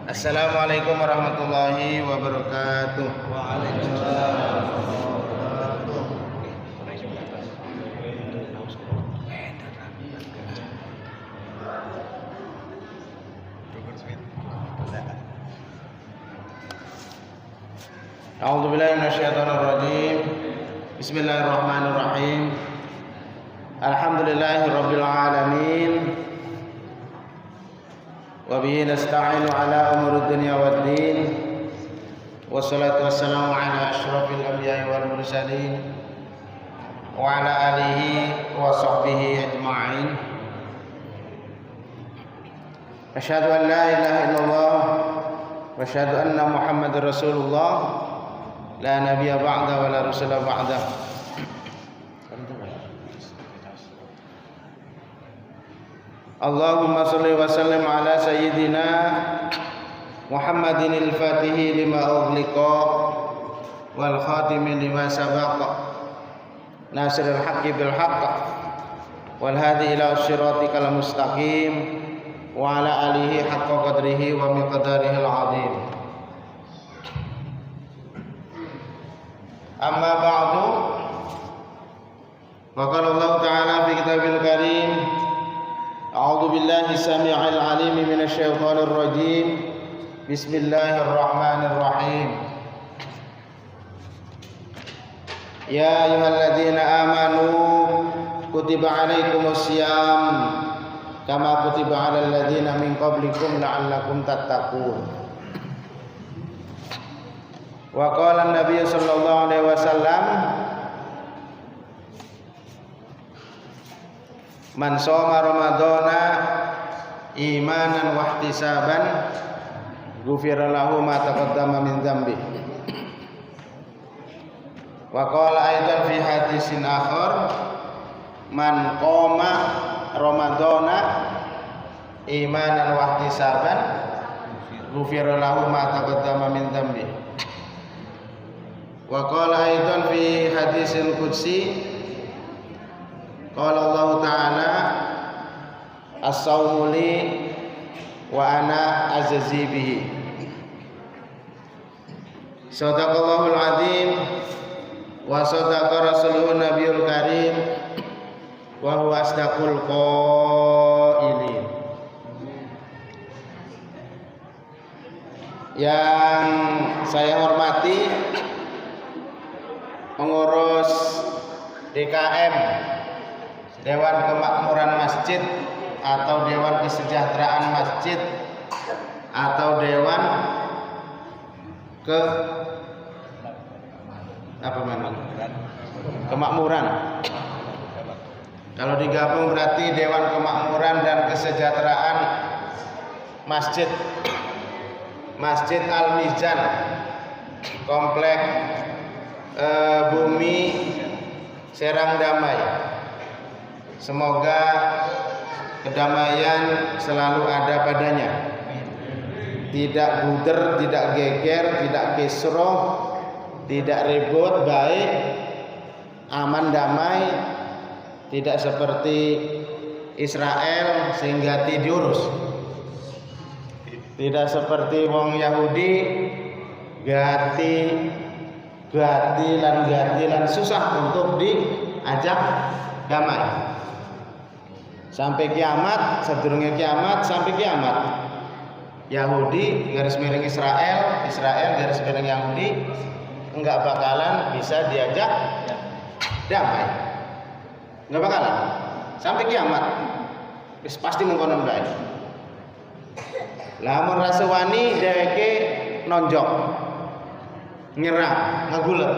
Assalamualaikum warahmatullahi wabarakatuh. Waalaikumsalam. A'udzu billahi minasyaitonir rajim. Bismillahirrahmanirrahim. Alhamdulillahirabbil alamin. Wa bihi nasta'inu ala umuri dunya waddin. Wassalatu wassalamu ala asyrafil anbiya'i wal mursalin wa ala alihi wa sahbihi ajma'in. Asyhadu an la ilaha illallah wa asyhadu anna Muhammadar Rasulullah. La nabiyya ba'da wa la rasula ba'da. Allahumma shalli wa sallim ala sayyidina Muhammadin al-Fatihi lima ughliqa wal khatimi lima sabaqa nasiril haqqi bil haqq wal hadi ila siratikal mustaqim wa ala alihi haqqa qadrihi wa miqdarihil azim. Amma ba'du, wa qala Allah ta'ala fi kitabil karim, a'udzu billahi samii'il 'aliim minasy syaithaanir rajiim. Bismillahirrahmanirrahim. Ya ayyuhalladzina amanu kutiba 'alaikumus syiyam kama kutiba 'alal ladzina min qablikum la'allakum tattaqun. Wa qala an-nabiy sallallahu alaihi wasallam, man shoma ramadhana imanan wa ihtisaban ghufira lahu ma taqaddama min dzambi. Wa qala aidan fi hadisin akhar, man qoma ramadhana imanan wa ihtisaban ghufira lahu ma taqaddama min dzambi. Wa qala aidan fi hadisil qudsi, qala Allah ta'ala as-sawmu li wa ana ajzi bihi. Shadaqallahul azim wa sadaqa rasuluhun nabiyul karim wa huwa asdaqul qailin. Yang saya hormati pengurus DKM, Dewan Kemakmuran Masjid atau Dewan Kesejahteraan Masjid atau Dewan Kemakmuran. Kalau digabung berarti Dewan Kemakmuran dan Kesejahteraan Masjid Masjid Al-Mizan, Komplek Bumi Serang Damai. Semoga kedamaian selalu ada padanya. Tidak buder, tidak geger, tidak kisruh, tidak ribut, baik, aman, damai. Tidak seperti Israel sehingga diurus. Tidak seperti wong Yahudi gatilan susah untuk diajak damai. Sampai kiamat, sedurunge kiamat sampai kiamat. Yahudi garis miring Israel, Israel garis miring Yahudi enggak bakalan bisa diajak damai. Enggak bakalan. Sampai kiamat. Wis pasti mengkonon bae. Lamun rasewani dheweke nonjok. Nyerang, ngagulet.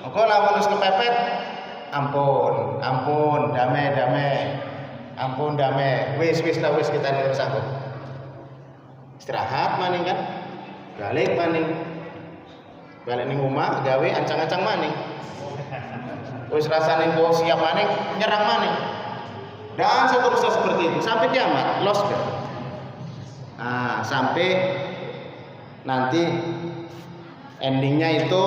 Maka lawan wis kepepet, ampun, damai. Ampun, damai. Wis kita ning sanggup. Istirahat maning kan? Balik maning. Balik ning omah gawe ancang-ancang maning. Wis rasane kok siap maning, nyerang maning. Dan seterusnya seperti itu sampai kiamat, lost kan? Nah, sampai nanti endingnya itu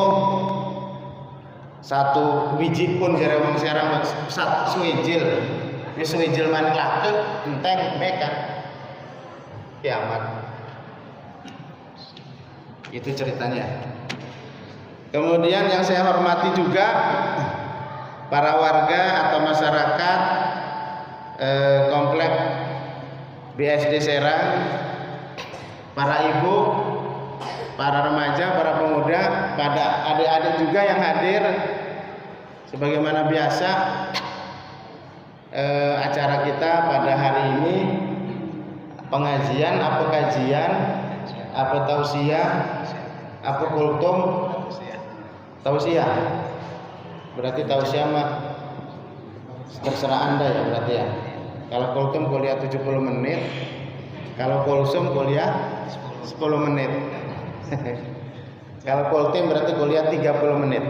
satu biji pun jare wong Serang satu suwijil. Wis suwijil maning lake enteng mekan kiamat. Itu ceritanya. Kemudian yang saya hormati juga para warga atau masyarakat komplek BSD Serang, para ibu, para remaja, para pemuda, pada adik-adik juga yang hadir. Sebagaimana biasa acara kita pada hari ini pengajian, apa kajian, apa tausiah, apa kultum, tausiah. Berarti tausiah mah terserah Anda ya berarti ya. Kalau kultum kuliah 70 menit, kalau kulsum kuliah 10 menit. Kalau kultum berarti kuliah 30 menit.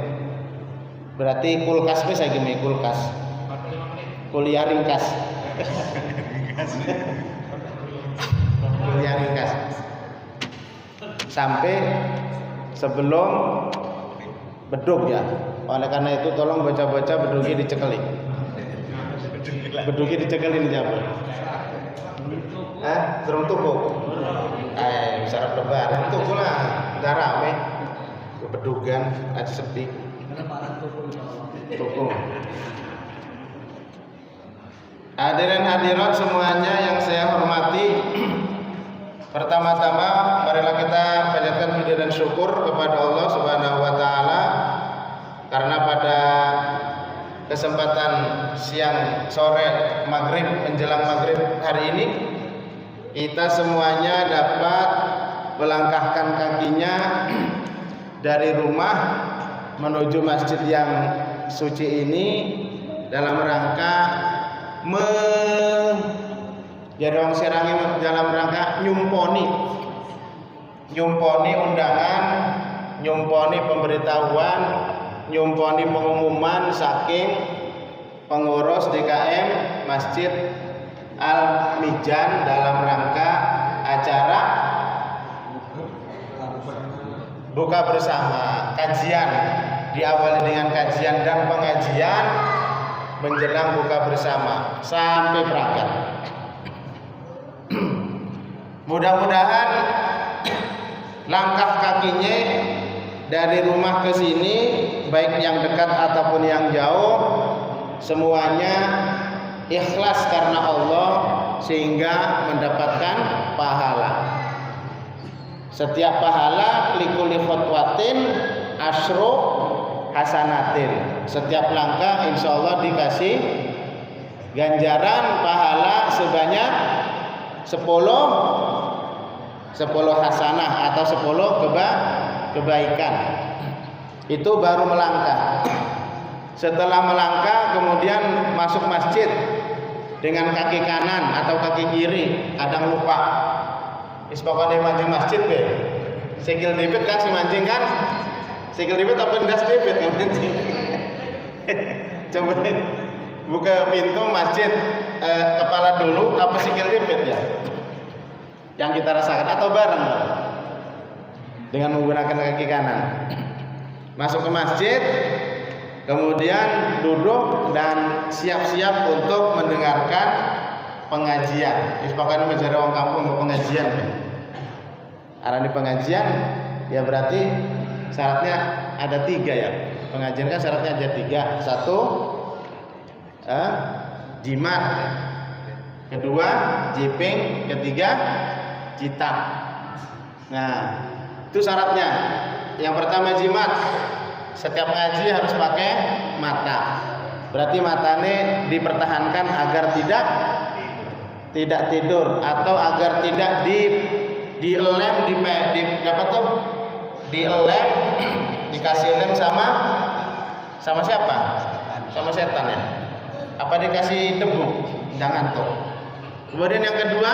Berarti kulkas saya gini, kulkas. Kuliah ringkas. Kuliah ringkas. Sampai sebelum beduk ya. Oleh karena itu tolong baca-baca beduknya dicekelin. Beduknya dicekelin siapa? Serem tuku. Sarap lebaran tuku lah. Udah rame. Bedugan aja sepi. Tuku. Hadirin hadirat semuanya yang saya hormati. Pertama-tama marilah kita panjatkan puji dan syukur kepada Allah Subhanahu wa taala karena pada kesempatan siang sore maghrib menjelang maghrib hari ini kita semuanya dapat melangkahkan kakinya dari rumah menuju masjid yang suci ini dalam rangka jadi orang Serang dalam rangka nyumponi undangan, nyumponi pemberitahuan, nyumponi pengumuman saking pengurus DKM Masjid Al-Mijan dalam rangka acara buka bersama, kajian diawali dengan kajian dan pengajian menjelang buka bersama sampai berangkat. Mudah-mudahan langkah kakinya dari rumah ke sini baik yang dekat ataupun yang jauh semuanya ikhlas karena Allah sehingga mendapatkan pahala. Setiap pahala likulli khotwatin asyru hasanatin. Setiap langkah insya Allah dikasih ganjaran pahala sebanyak 10 hasanah atau 10 kebaikan. Itu baru melangkah. Setelah melangkah kemudian masuk masjid dengan kaki kanan atau kaki kiri, kadang lupa. Pokoknya mancing masjid be. Sikil dipit kan si mancing kan? Sikil dipit apa ndas dipit kan mancing? Coba buka pintu masjid kepala dulu apa sikil dipit ya? Yang kita rasakan atau bareng dengan menggunakan kaki kanan. Masuk ke masjid, kemudian duduk dan siap-siap untuk mendengarkan pengajian. Pokoknya mencari orang kampung mau pengajian. Arah di pengajian ya berarti syaratnya ada 3 ya. Pengajian kan syaratnya ada 3. 1 jimat, kedua jiping, ketiga jitak. Nah itu syaratnya. Yang pertama jimat, setiap ngaji harus pakai mata. Berarti matanya dipertahankan agar tidak tidur atau agar tidak dilem dilem dikasih lem sama siapa? Sama setan ya. Apa dikasih debu? Jangan tuh. Kemudian yang kedua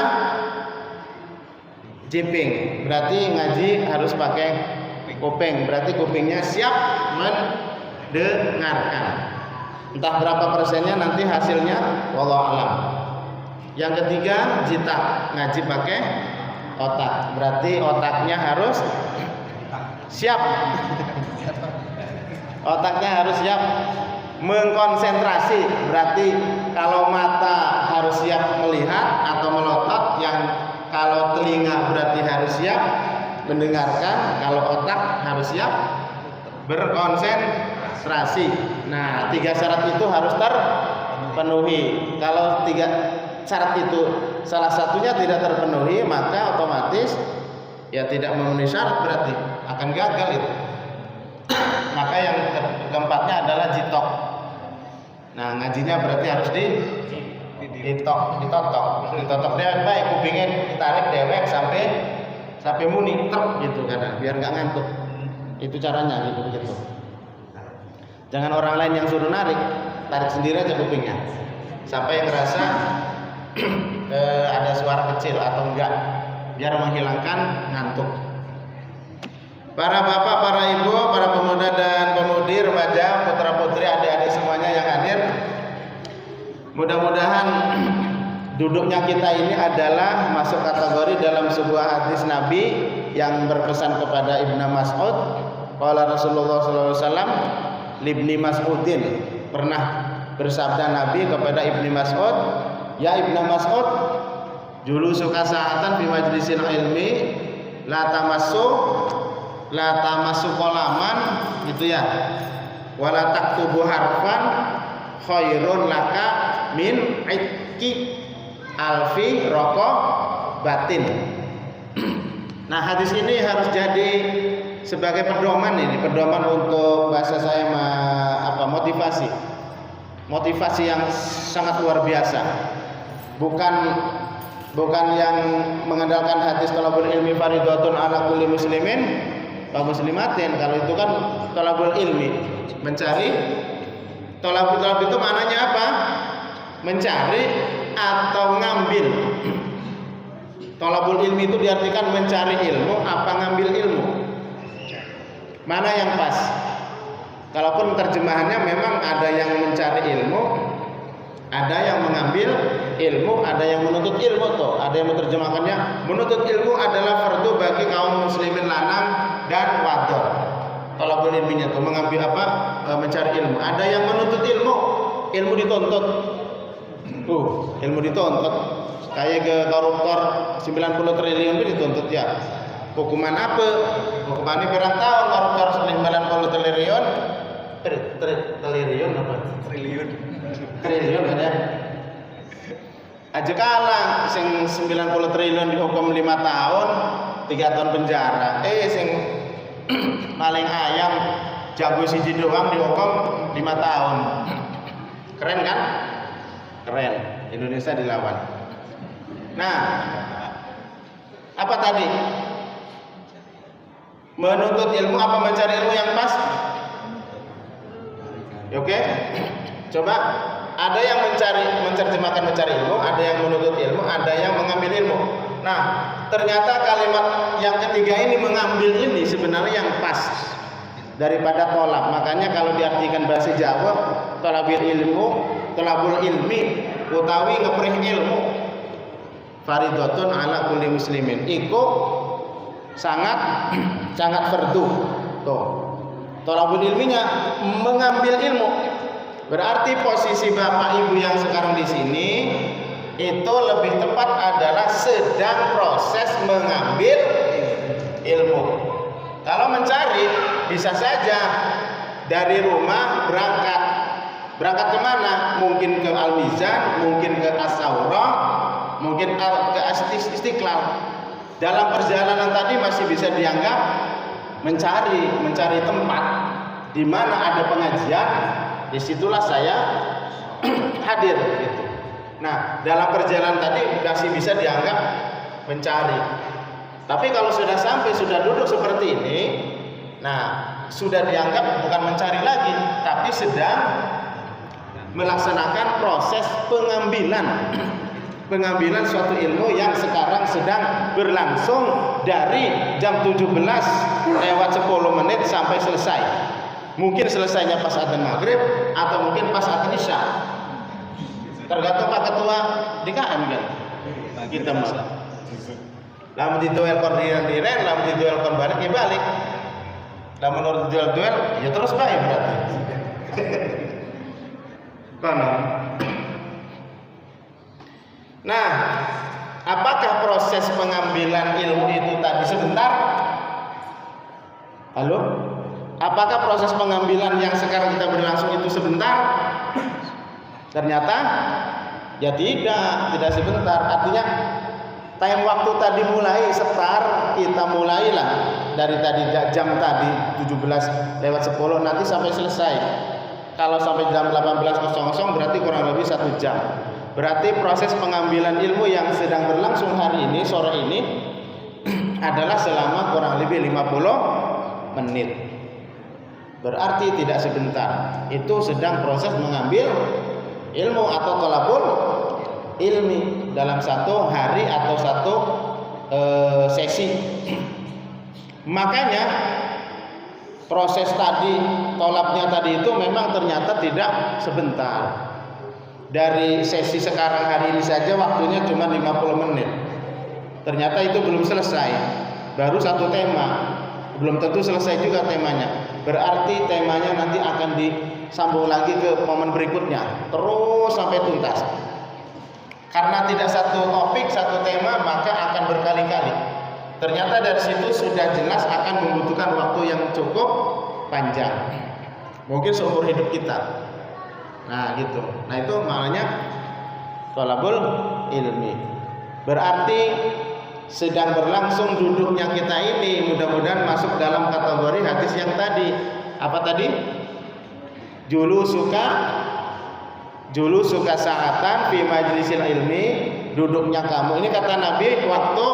jiping, berarti ngaji harus pakai kuping, berarti kupingnya siap mendengarkan. Entah berapa persennya nanti hasilnya wallahu alam. Yang ketiga jitak, ngaji pakai otak, berarti otaknya harus siap. Otaknya harus siap mengkonsentrasi, berarti kalau mata harus siap melihat atau melotot, yang kalau telinga berarti harus siap mendengarkan, kalau otak harus siap berkonsentrasi. Nah, 3 syarat itu harus terpenuhi. Kalau 3 syarat itu salah satunya tidak terpenuhi, maka otomatis ya tidak memenuhi syarat, berarti akan gagal itu. Maka yang keempatnya adalah jitok. Nah, ngajinya berarti harus ditotok dia baik, kupingnya ditarik dewek sampai muni gitu kan, biar nggak ngantuk. Itu caranya gitu. Jangan orang lain yang suruh narik, tarik sendiri aja kupingnya sampai ngerasa ada suara kecil atau enggak, biar menghilangkan ngantuk. Para bapak, para ibu, para pemuda dan pemudi, remaja, putra putri, adik-adik semuanya yang hadir, mudah-mudahan duduknya kita ini adalah masuk kategori dalam sebuah hadis Nabi yang berpesan kepada Ibnu Mas'ud. Qala Rasulullah SAW libni Mas'udin, pernah bersabda Nabi kepada Ibnu Mas'ud, ya Ibnu Mas'ud, julusuka sa'atan fi majlisil ilmi la tamassu qalaman gitu ya, wala taktubu harfan khairun laka min itqi alfi raqabatin. Nah, hadis ini harus jadi sebagai pedoman untuk bahasa saya motivasi yang sangat luar biasa. Bukan yang mengandalkan hadis thalabul ilmi fardhatun ala kulli muslimin wa muslimatin. Kalau itu kan thalabul ilmi, mencari. Thalab itu maknanya apa? Mencari atau ngambil. Thalabul ilmi itu diartikan mencari ilmu apa ngambil ilmu? Mana yang pas? Kalaupun terjemahannya memang ada yang mencari ilmu, ada yang mengambil ilmu, ada yang menuntut ilmu tuh. Ada yang menerjemahkannya menuntut ilmu adalah fardu bagi kaum muslimin lanang dan wadon. Thalabul ilminya tuh mengambil apa? Mencari ilmu. Ada yang menuntut ilmu dituntut. Ilmu dituntut. Kayak ke koruptor 90 triliun itu dituntut ya. Hukuman apa? Hukumannya berapa tahun koruptor 90 triliun? Triliun kan ya. Aja kalah sing 90 triliun dihukum 5 tahun, 3 tahun penjara. Sing paling ayam jago siji doang dihukum 5 tahun. Keren kan? Keren. Indonesia dilawan. Nah, apa tadi? Menuntut ilmu apa mencari ilmu yang pas? Oke? Coba, ada yang menerjemahkan mencari ilmu, ada yang menuntut ilmu, ada yang mengambil ilmu. Nah, ternyata kalimat yang ketiga ini mengambil ini sebenarnya yang pas daripada tolak. Makanya kalau diartikan bahasa Jawa, tolabul ilmi utawi ngeprih ilmu faridhatun ala kulli muslimin. Iku sangat fardu. Tuh. Thalabul ilminya mengambil ilmu. Berarti posisi Bapak Ibu yang sekarang di sini itu lebih tepat adalah sedang proses mengambil ilmu. Kalau mencari bisa saja dari rumah berangkat. Berangkat kemana? Mungkin ke Al-Mizan, mungkin ke As-Saurah, mungkin ke Istiqlal. Dalam perjalanan tadi masih bisa dianggap mencari tempat di mana ada pengajian, disitulah saya hadir gitu. Nah, dalam perjalanan tadi masih bisa dianggap mencari. Tapi kalau sudah sampai, sudah duduk seperti ini, nah sudah dianggap bukan mencari lagi, tapi sedang melaksanakan proses pengambilan suatu ilmu yang sekarang sedang berlangsung dari jam 17 lewat 10 menit sampai selesai. Mungkin selesainya pas adzan maghrib atau mungkin pas adzan isya. Tergantung Pak Ketua DKM kan. Kita mah. Lamun diduel kon diren, lamun diduel kon balik ya balik. Lamun urut duel ya terus bae berarti. Konon. Nah, apakah proses pengambilan ilmu itu tadi sebentar? Halo? Apakah proses pengambilan yang sekarang kita berlangsung itu sebentar? Ternyata ya tidak sebentar. Artinya time waktu tadi mulai start, kita mulailah dari tadi jam tadi 17:10 nanti sampai selesai. Kalau sampai jam 18:00 berarti kurang lebih 1 jam. Berarti proses pengambilan ilmu yang sedang berlangsung hari ini, sore ini adalah selama kurang lebih 50 menit. Berarti tidak sebentar. Itu sedang proses mengambil ilmu atau thalabul ilmi dalam satu hari atau satu sesi. Makanya proses tadi, tolabnya tadi itu memang ternyata tidak sebentar. Dari sesi sekarang hari ini saja waktunya cuma 50 menit. Ternyata itu belum selesai. Baru satu tema. Belum tentu selesai juga temanya. Berarti temanya nanti akan disambung lagi ke momen berikutnya. Terus sampai tuntas. Karena tidak satu topik, satu tema, maka akan berkali-kali. Ternyata dari situ sudah jelas akan membutuhkan waktu yang cukup panjang. Mungkin seumur hidup kita. Nah gitu. Nah itu maknanya thalabul ilmi. Berarti sedang berlangsung duduknya kita ini, mudah-mudahan masuk dalam kategori hadis yang tadi. Apa tadi? Julusuka sa'atan fi majlisil ilmi, duduknya kamu. Ini kata Nabi waktu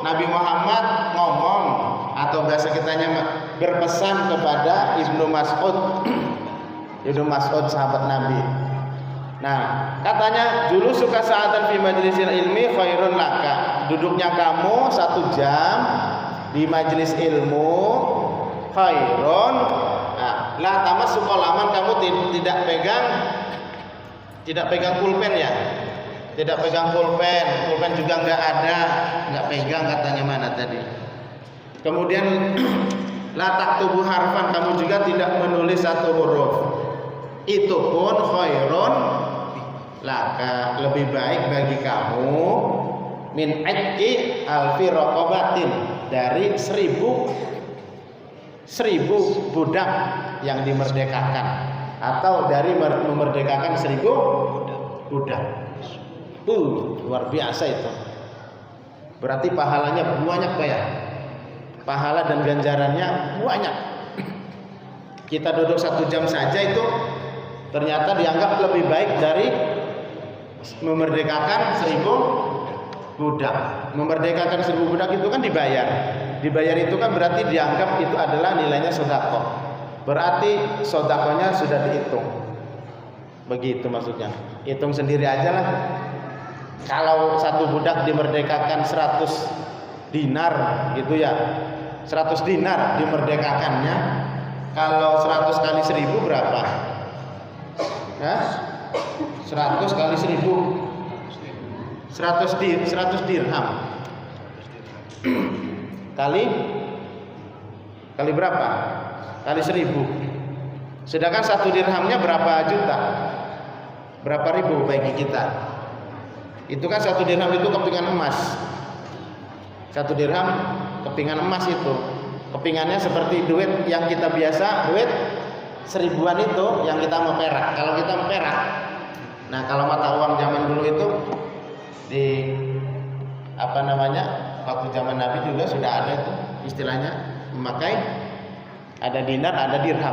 Nabi Muhammad ngomong atau bahasa kitanya berpesan kepada Ibnu Mas'ud. Ibnu Mas'ud sahabat Nabi. Nah, katanya julusuka sa'atan fi majlisil ilmi khairun laka. Duduknya kamu 1 jam di majelis ilmu khairun. Nah, la tamassu qalaman, kamu tidak pegang pulpen ya. Tidak pegang pulpen juga enggak pegang katanya mana tadi. Kemudian la taktubu harfan, kamu juga tidak menulis satu huruf. Itu pun khairun laka, lebih baik bagi kamu min idqi alfi raqabatin, dari 1000 budak yang dimerdekakan, atau dari memerdekakan 1000 budak. Luar biasa itu. Berarti pahalanya banyak ya. Pahala dan ganjarannya banyak. Kita duduk 1 jam saja itu ternyata dianggap lebih baik dari memerdekakan 1000 budak. Memerdekakan 1000 budak itu kan dibayar. Dibayar itu kan berarti dianggap itu adalah nilainya sedekah. Berarti sedekahnya sudah dihitung. Begitu maksudnya. Hitung sendiri aja lah. Kalau satu budak dimerdekakan 100 dinar gitu ya. 100 dinar dimerdekakannya. Kalau 100 kali 1000 berapa? Ya? 100 kali 1000 100 dirham kali berapa? Kali 1000. Sedangkan 1 dirhamnya berapa juta? Berapa ribu bagi kita? Itu kan 1 dirham itu kepingan emas. 1 dirham kepingan emas itu. Kepingannya seperti duit yang kita biasa, duit 1000-an itu yang kita mau perak. Kalau kita mau perak. Nah, kalau mata uang zaman dulu itu di waktu zaman Nabi juga sudah ada itu istilahnya memakai, ada dinar, ada dirham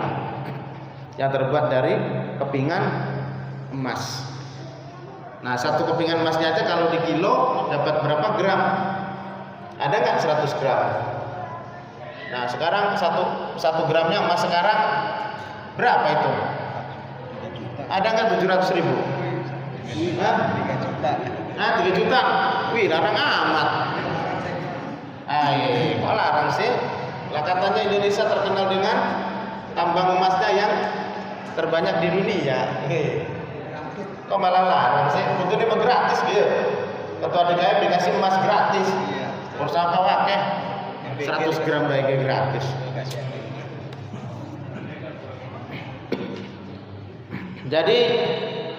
yang terbuat dari kepingan emas. Nah, 1 kepingan emasnya aja kalau di kilo dapat berapa gram? Ada nggak 100 gram? Nah, sekarang 1 gramnya emas sekarang berapa itu? Ada nggak 700.000? 3 juta. 3 juta. Wih, larang amat. Kok larang sih? Lah katanya Indonesia terkenal dengan tambang emasnya yang terbanyak di dunia. Kok malah larang sih? Itu ini mah gratis gitu. Ketua DKM dikasih emas gratis. Usaha wakeh 100 gram baiknya gratis. Jadi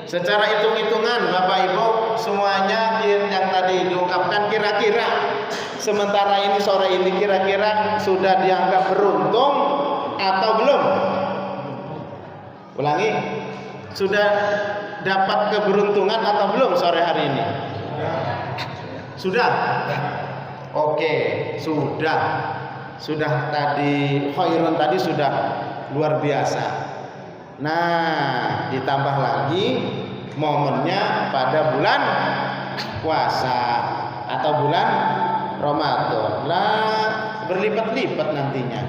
secara hitung-hitungan Bapak Ibu semuanya yang tadi diungkapkan kira-kira sementara ini sore ini kira-kira sudah dianggap beruntung atau belum? Ulangi, sudah dapat keberuntungan atau belum sore hari ini? Sudah? Oke, sudah. Sudah tadi khairun tadi sudah luar biasa. Nah, ditambah lagi momennya pada bulan puasa atau bulan Ramadan. Lah, berlipat-lipat nantinya.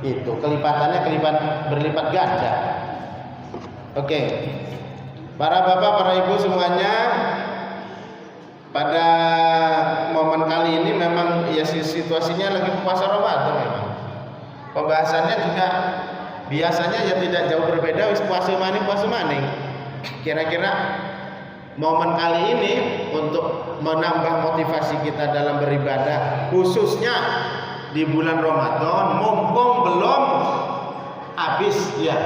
Itu kelipatannya berlipat ganda. Oke. Para bapak, para ibu semuanya, pada momen kali ini memang ya situasinya lagi puasa Ramadan memang. Pembahasannya juga biasanya ya tidak jauh berbeda, wis puasa maning. Kira-kira momen kali ini untuk menambah motivasi kita dalam beribadah, khususnya di bulan Ramadan, mumpung belum habis ya.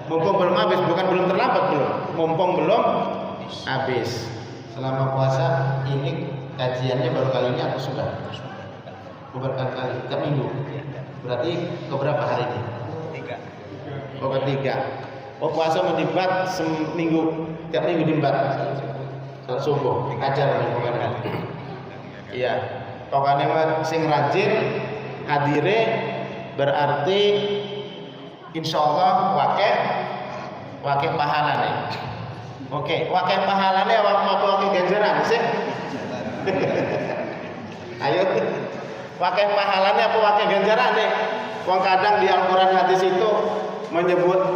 Mumpung belum habis, bukan belum terlambat belum. Mumpung belum habis. Selama puasa ini kajiannya baru kali ini atau sudah? Berkali-kali, tiap minggu. Berarti keberapa hari ini? 3. Oh, ketiga. Oh, puasa mendibat seminggu, tiap minggu dibat. Salat subuh, ajar nih pokoknya. Iya. Pokoknya sing rajin hadire berarti insyaallah wakil pahala nih. Oke, wakil pahalane apa wakil ganjaran sih? Ayo, wakil pahalane apa wakil ganjaran nih? Wong kadang di Al-Qur'an hadis itu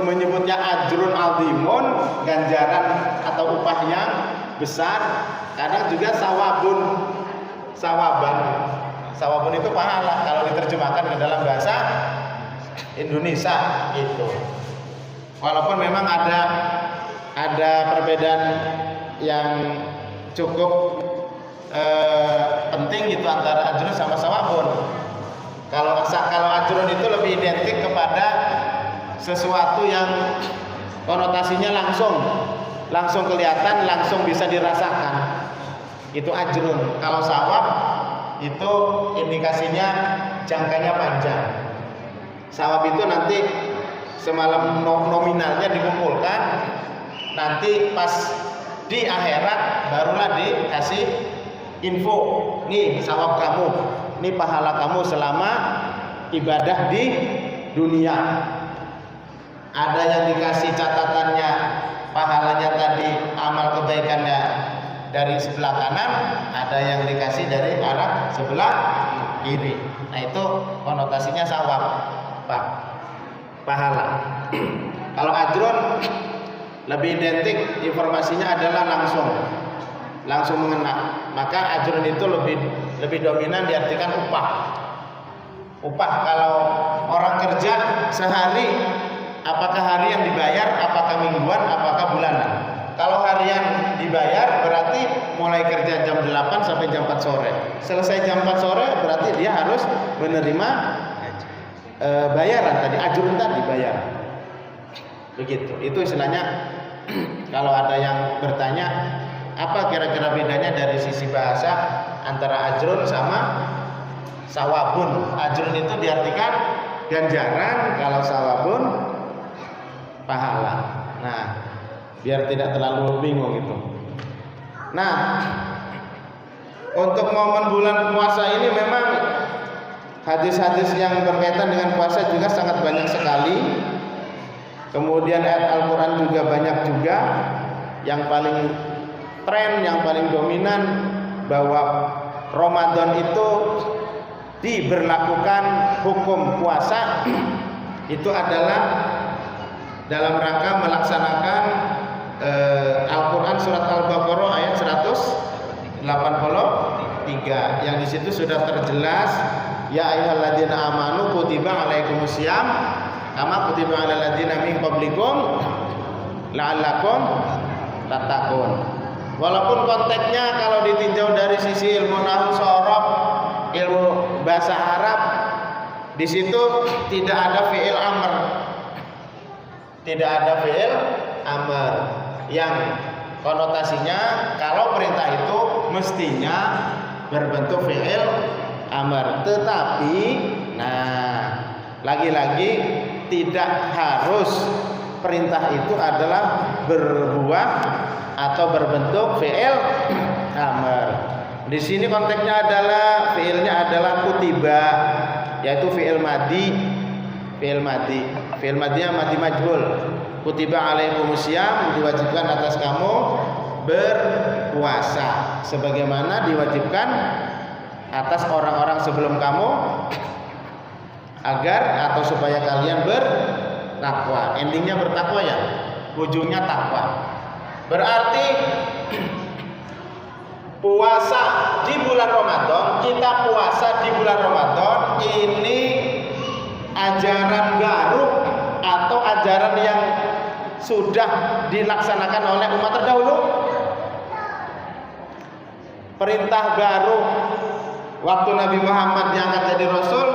menyebutnya ajrun azimun, ganjaran atau upah yang besar. Kadang juga sawabun itu pahala kalau diterjemahkan ke dalam bahasa Indonesia itu. Walaupun memang ada perbedaan yang cukup penting gitu antara ajrun sama sawabun. Kalau ajrun itu lebih identik kepada sesuatu yang konotasinya langsung kelihatan, langsung bisa dirasakan. Itu ajrun. Kalau sawab itu indikasinya jangkanya panjang. Sawab itu nanti semalam nominalnya dikumpulkan, nanti pas di akhirat barulah dikasih info, nih sawab kamu, nih pahala kamu selama ibadah di dunia. Ada yang dikasih catatannya, pahalanya tadi amal kebaikannya dari sebelah kanan, ada yang dikasih dari arah sebelah kiri. Nah itu konotasinya sawab, Pak, pahala. Kalau ajrun lebih identik, informasinya adalah langsung mengena. Maka ajrun itu lebih dominan diartikan upah. Kalau orang kerja sehari, apakah hari yang dibayar, apakah mingguan, apakah bulanan? Kalau harian dibayar berarti mulai kerja jam 8 sampai jam 4 sore. Selesai jam 4 sore berarti dia harus menerima bayaran tadi, ajrun tadi bayar. Begitu. Itu istilahnya. Kalau ada yang bertanya apa kira-kira bedanya dari sisi bahasa antara ajrun sama sawabun. Ajrun itu diartikan ganjaran, kalau sawabun pahala. Nah, biar tidak terlalu bingung itu. Nah, untuk momen bulan puasa ini memang hadis-hadis yang berkaitan dengan puasa juga sangat banyak sekali. Kemudian ayat Al-Quran juga banyak juga. Yang paling tren, yang paling dominan bahwa Ramadan itu diberlakukan hukum puasa itu adalah dalam rangka melaksanakan Al-Quran surat Al-Baqarah ayat 183 yang di situ sudah terjelas, ya ayyuhalladzina amanu kutiba alaikumusiyam kama kutiba alal ladzina min qablikum la'allakum tattaqun. Walaupun konteksnya kalau ditinjau dari sisi ilmu nahwu sorof, ilmu bahasa Arab, di situ tidak ada fi'il amr. Tidak ada fi'il amr yang konotasinya kalau perintah itu mestinya berbentuk fi'il amr. Tetapi lagi-lagi tidak harus perintah itu adalah berbuah atau berbentuk fi'il amr. Di sini konteksnya adalah fi'ilnya adalah kutiba, yaitu fi'il madhi. Fi'il madhinya madhi majhul. Kutiba alaikumusiyam, diwajibkan atas kamu berpuasa sebagaimana diwajibkan atas orang-orang sebelum kamu agar atau supaya kalian bertakwa. Endingnya bertakwa ya, ujungnya takwa. Berarti puasa di bulan Ramadan, kita puasa di bulan Ramadan ini ajaran baru atau ajaran yang sudah dilaksanakan oleh umat terdahulu, perintah baru waktu Nabi Muhammad diangkat jadi Rasul,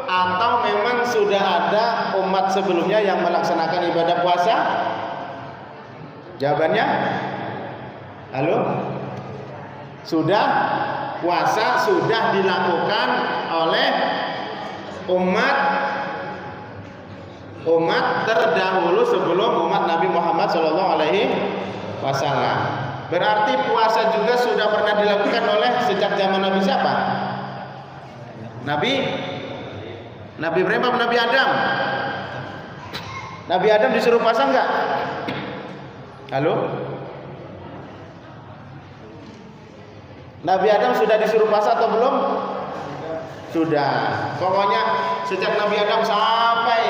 atau memang sudah ada umat sebelumnya yang melaksanakan ibadah puasa? Jawabannya, halo? Sudah, puasa sudah dilakukan oleh umat terdahulu sebelum umat Nabi Muhammad SAW. Berarti puasa juga sudah pernah dilakukan oleh sejak zaman Nabi siapa? Nabi Ibrahim atau Nabi Adam? Nabi Adam disuruh puasa enggak? Halo? Nabi Adam sudah disuruh puasa atau belum? Sudah. Pokoknya sejak Nabi Adam sampai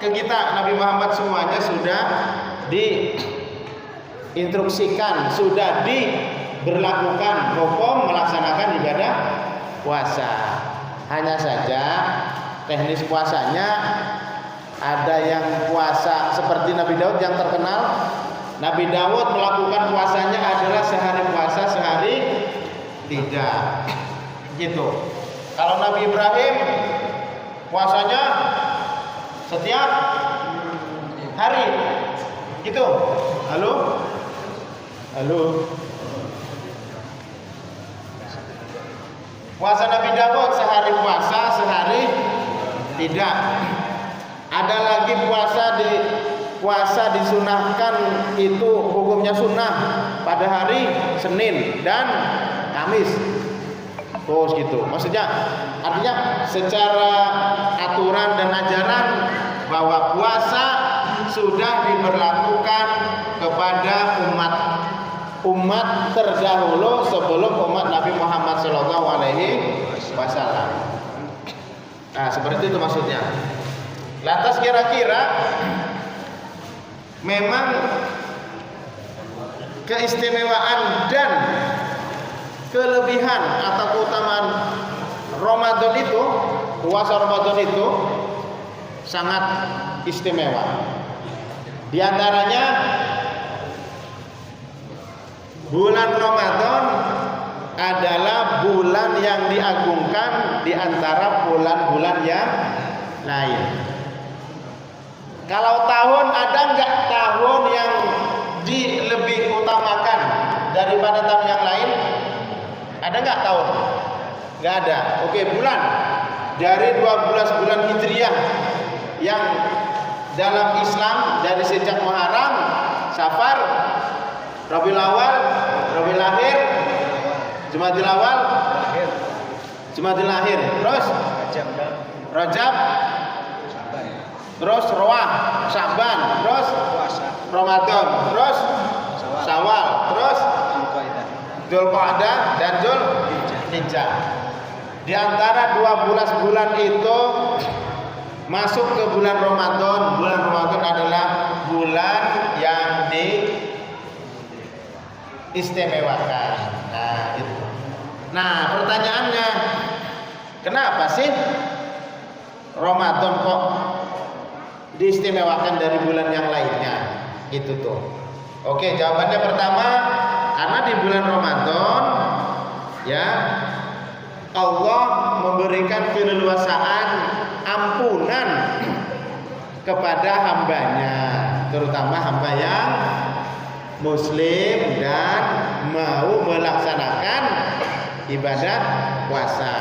ke kita Nabi Muhammad semuanya sudah diinstruksikan, sudah diberlakukan hukum melaksanakan ibadah puasa. Hanya saja teknis puasanya ada yang puasa seperti Nabi Daud yang terkenal. Nabi Daud melakukan puasanya adalah sehari puasa, sehari tidak. Gitu. Kalau Nabi Ibrahim puasanya setiap hari. Gitu. Halo? Puasa Nabi Daud sehari puasa, sehari tidak. Ada lagi puasa disunahkan, itu hukumnya sunnah pada hari Senin dan Kamis. Terus gitu. Maksudnya artinya secara aturan dan ajaran bahwa puasa sudah diberlakukan kepada umat terdahulu sebelum umat Nabi Muhammad SAW. Nah, seperti itu maksudnya. Lantas kira-kira memang keistimewaan dan kelebihan atau keutamaan Ramadan itu, puasa Ramadan itu sangat istimewa. Di antaranya bulan Ramadan adalah bulan yang diagungkan di antara bulan-bulan yang lain. Kalau tahun, ada nggak tahun yang lebih utamakan daripada tahun yang lain? Ada nggak tahun? Nggak ada. Oke, bulan dari 12 bulan Hijriah yang dalam Islam dari sejak Muharram, Safar, Rabiul Awal, Rabiul Akhir, Jumadil Awal, Jumadil Akhir, terus Rajab, terus Rowah, Syaban, terus Ramadan, terus Syawal, terus Dzulqa'dah dan Dzulhijjah. Di antara 12 bulan itu masuk ke bulan Ramadan. Bulan Ramadan adalah bulan yang diistimewakan. Nah, itu. Nah, pertanyaannya, kenapa sih Ramadan kok diistimewakan dari bulan yang lainnya? Itu tuh. Oke, jawabannya pertama, karena di bulan Ramadan ya Allah memberikan keleluasaan ampunan kepada hambanya, terutama hamba yang muslim dan mau melaksanakan ibadah puasa.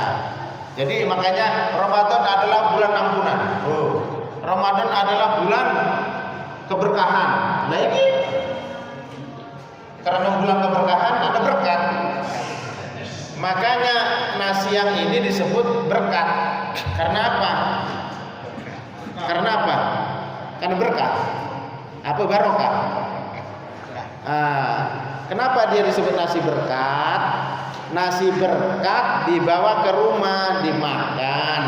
Jadi makanya Ramadan adalah bulan ampunan. Ramadan adalah bulan keberkahan. Nah ini karena bulan keberkahan ada berkat. Makanya nasi yang ini disebut berkat. Karena apa? Karena apa? Karena berkat. Apa barokah? Kenapa dia disebut nasi berkat? Nasi berkat dibawa ke rumah dimakan.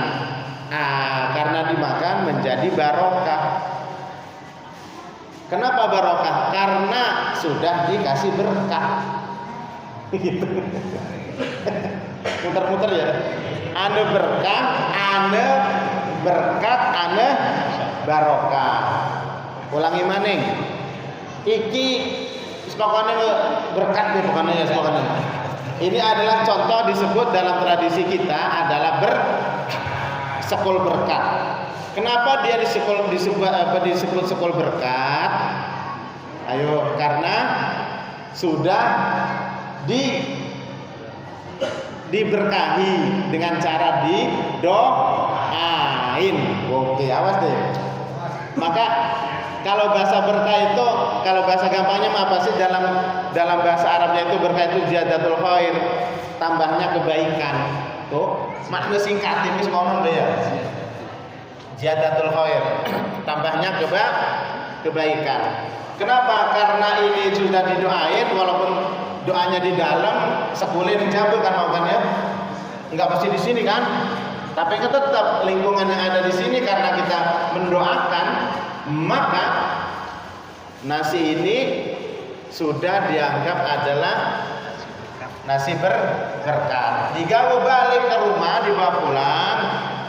Karena dimakan menjadi barokah. Kenapa barokah? Karena sudah dikasih berkat. Gitu. Muter-muter ya. Ane berkah, ane berkat, ane barokah. Ulangi maning. Iki pokoknya berkat nih pokoknya ya pokoknya. Ini adalah contoh disebut dalam tradisi kita adalah sekul berkat. Kenapa dia disebut sekul berkat? Ayo, karena sudah diberkahi dengan cara didoain. Oke, awas deh. Maka kalau bahasa berkah itu, kalau bahasa gampangnya apa sih dalam bahasa Arabnya itu berkah itu ziyadatul khair, tambahnya kebaikan. Tuh, makna singkatnya wis ngono lho ya. Ziyadatul khair, tambahnya kebaikan. Kenapa? Karena ini sudah didoain walaupun doanya di dalam sekulin dijabul kan mau kan ya. Enggak pasti di sini kan? Tapi tetap lingkungan yang ada di sini karena kita mendoakan, maka nasi ini sudah dianggap adalah nasi berkat. Digawe balik ke rumah, dibawa pulang,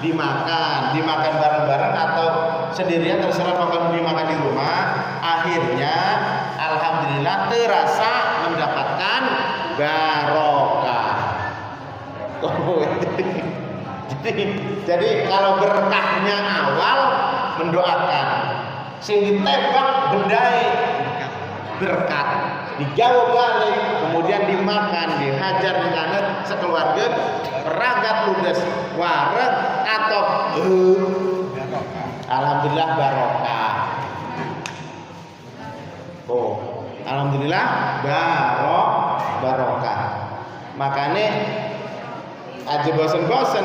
dimakan bareng-bareng atau sendirian terserah mau dimakan di rumah. Akhirnya alhamdulillah terasa mendapatkan barokah. Jadi kalau berkahnya awal mendoakan, sing ditembak bendai berkat, dijauh balik, kemudian dimakan, dihajar dengan sekeluarga, peragat ludes, wareg atau alhamdulillah barokah. Alhamdulillah barokah. Makanya aja bosen-bosen.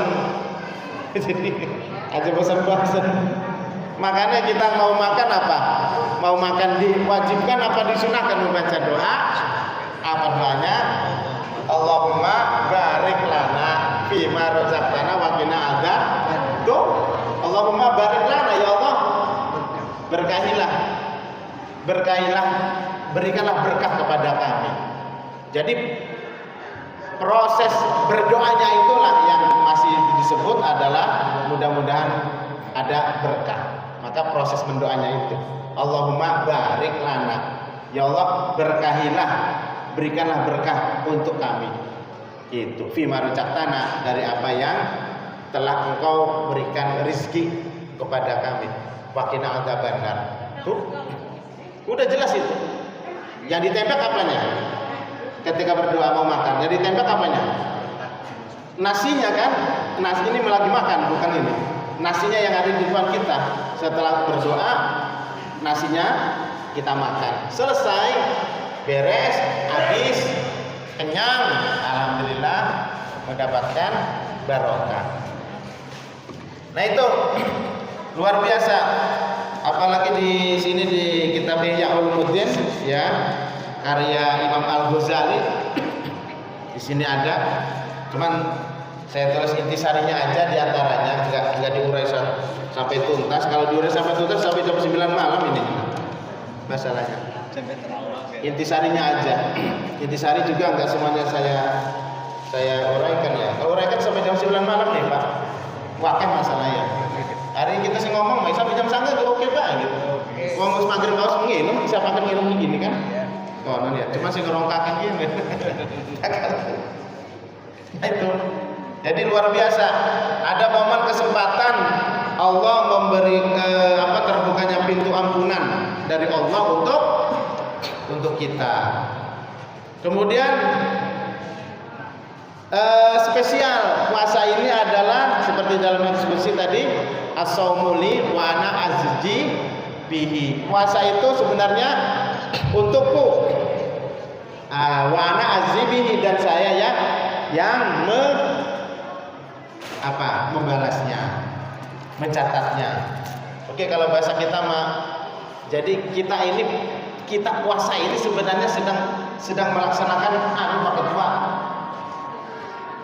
Aja bosen-bosen. Makanya kita mau makan apa? Mau makan diwajibkan apa disunahkan membaca doa? Apa doanya? Allahumma barik lana fima razaqtana wa qina adzab. Tuh, Allahumma barik lana ya Allah. Berkahilah, berikanlah berkah kepada kami. Jadi proses berdoanya itulah yang masih disebut adalah mudah-mudahan ada berkah. Maka proses mendoanya itu Allahumma barik lana, ya Allah berkahilah, berikanlah berkah untuk kami. Itu fima razaqtana, dari apa yang telah Engkau berikan rezeki kepada kami. Waqina adzabannar. Tuh, udah jelas itu. Yang ditembak apanya? Ketika berdoa mau makan, yang ditembak apanya? Nasinya kan? Nasi ini lagi makan, bukan ini. Nasinya yang ada di depan kita. Setelah berdoa, nasinya kita makan. Selesai, beres, habis, kenyang, alhamdulillah mendapatkan barokah. Nah itu luar biasa. Apalagi di sini di kitab Ihya Ulumuddin ya, karya Imam Al-Ghazali. Di sini ada, cuman saya tulis intisarinya aja, diantaranya nggak diurai sampai tuntas. Kalau diurai sampai tuntas sampai jam 9 malam ini masalahnya. Intisarinya aja. Intisari juga nggak semuanya saya uraikan ya. Kalau uraikan sampai jam 9 malam nih Pak. Wakil masalahnya. Hari ini kita sih ngomong, sampai jam 9 tuh oke Pak gitu. Ngomong maghrib kaos minum, bisa pakai minum begini kan? Oh, ya. Cuma sih ngerongkakan gini. Itu. Jadi luar biasa. Ada momen kesempatan Allah memberi terbukanya pintu ampunan dari Allah untuk kita. Kemudian spesial puasa ini adalah seperti dalam diskusi tadi, as-saumuli wa ana azji bihi. Puasa itu sebenarnya untukku. Wa ana azji bihi, dan saya ya yang membalasnya, mencatatnya. Oke, kalau bahasa kita mah, jadi kita puasa ini sebenarnya sedang melaksanakan pakai dua.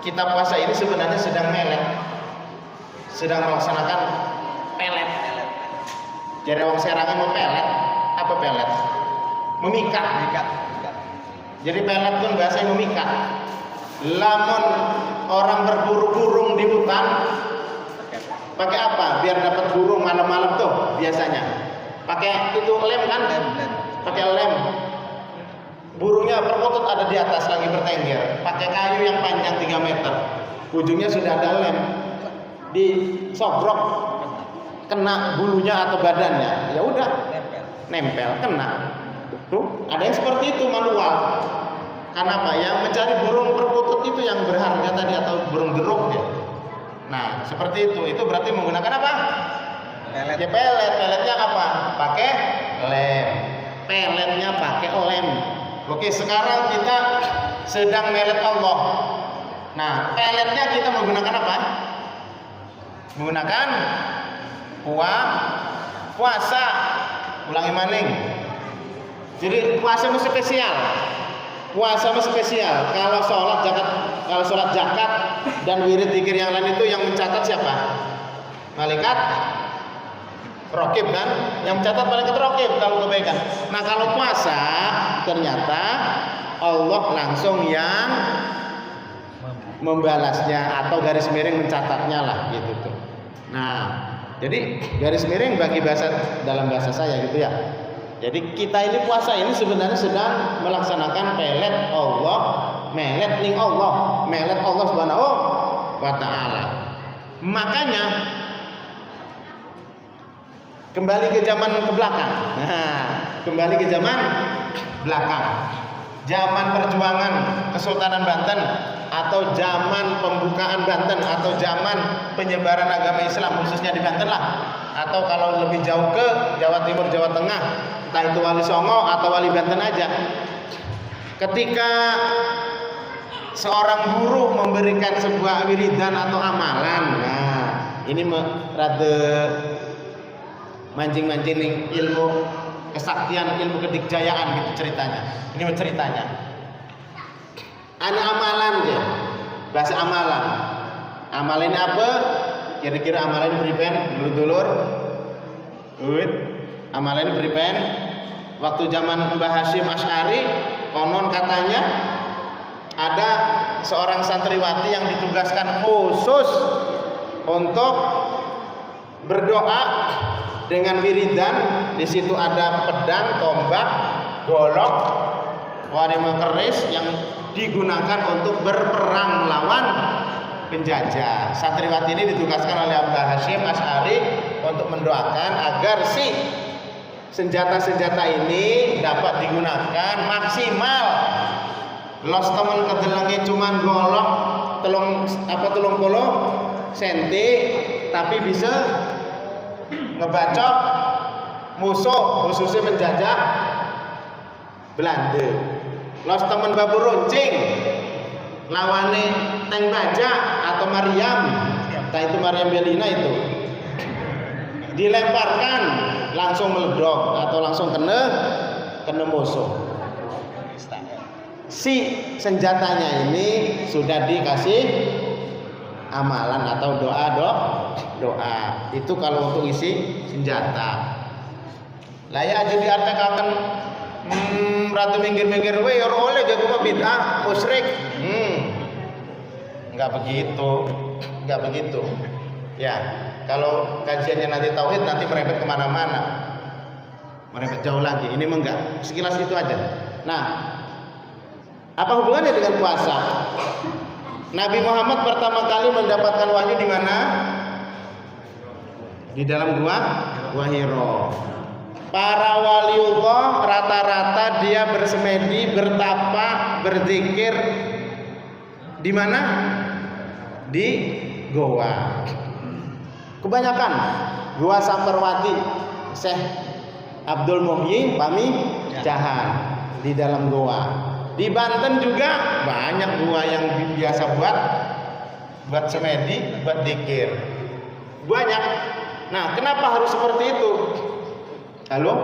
Kita puasa ini sebenarnya sedang melaksanakan pelet. Jadi orang Serangnya mau pelet, apa pelet? Memikat. Jadi pelet pun bahasanya memikat. Lamun orang berburu burung di hutan, pakai apa? Biar dapat burung malam-malam tuh biasanya. Pakai itu lem kan? Pakai lem. Burungnya perkutut ada di atas lagi bertengger. Pakai kayu yang panjang 3 meter. Ujungnya sudah ada lem. Disogrok, kena bulunya atau badannya. Ya udah, nempel, kena. Tuh, ada yang seperti itu manual. Karena apa? Yang mencari burung perkutut itu yang berharga tadi, atau burung geruk ya. Nah, seperti itu. Itu berarti menggunakan apa? Pelet. Ya pelet. Peletnya apa? Pakai lem. Peletnya pakai lem. Oke, sekarang kita sedang melet Allah. Nah, peletnya kita menggunakan apa? Menggunakan puasa. Ulangi maning. Jadi puasa itu spesial. Puasa itu spesial. Kalau sholat zakat dan wirid dzikir yang lain itu yang mencatat siapa? Malaikat raqib kan? Yang mencatat malaikat raqib kalau kebaikan. Nah, kalau puasa ternyata Allah langsung yang membalasnya atau garis miring mencatatnya lah gitu tuh. Nah, jadi garis miring bagi dalam bahasa saya gitu ya. Jadi kita ini puasa ini sebenarnya sedang melaksanakan pelet Allah, melet ning Allah, melet Allah Subhanahu wa taala. Makanya kembali ke zaman ke belakang. Nah, kembali ke zaman belakang. Zaman perjuangan Kesultanan Banten, atau zaman pembukaan Banten, atau zaman penyebaran agama Islam khususnya di Banten lah. Atau kalau lebih jauh ke Jawa Timur, Jawa Tengah, entah itu Wali Songo atau Wali Banten aja. Ketika seorang guru memberikan sebuah wiridan atau amalan, nah ini rada mancing-mancing ilmu kesaktian, ilmu kedikjayaan gitu ceritanya. Ini ceritanya. Ada amalan ya, bahasa amalan. Amalan ini apa? Kira-kira amalan ini beripen dulur-dulur. Amalan ini beripen. Waktu zaman Mbah Hasyim Asy'ari, konon katanya ada seorang santriwati yang ditugaskan khusus untuk berdoa dengan wiridan. Di situ ada pedang, tombak, golok, warima keris yang digunakan untuk berperang melawan penjajah. Santriwati ini ditugaskan oleh Mbah Hasyim Asy'ari untuk mendoakan agar si senjata-senjata ini dapat digunakan maksimal. Los temen kedelenge cuman golok telung puluh senti, tapi bisa ngebacok musuh khususnya penjajah Belanda. Los temen babu runcing lawane Teng Baja atau Maryam, entah itu Maryam Belina itu, dilemparkan langsung meledok atau langsung kena musuh. Si senjatanya ini sudah dikasih amalan atau doa. Itu kalau untuk isi senjata. Lah ya jadi artekaken ratu minggir-minggir we ora oleh jago bid'ah musyrik. Enggak begitu. Ya, kalau kajiannya nanti tauhid nanti merembet kemana-mana, merembet jauh lagi. Ini enggak, sekilas itu aja. Nah, apa hubungannya dengan puasa? Nabi Muhammad pertama kali mendapatkan wahyu di mana? Di dalam gua Hiro. Para waliullah rata-rata dia bersemedi, bertapa, berzikir di mana? Di goa. Kebanyakan gua Saperwati Syekh Abdul Muhyi Pamijahan di dalam gua. Di Banten juga banyak gua yang biasa buat semedi, buat dikir. Banyak. Nah, kenapa harus seperti itu? Halo?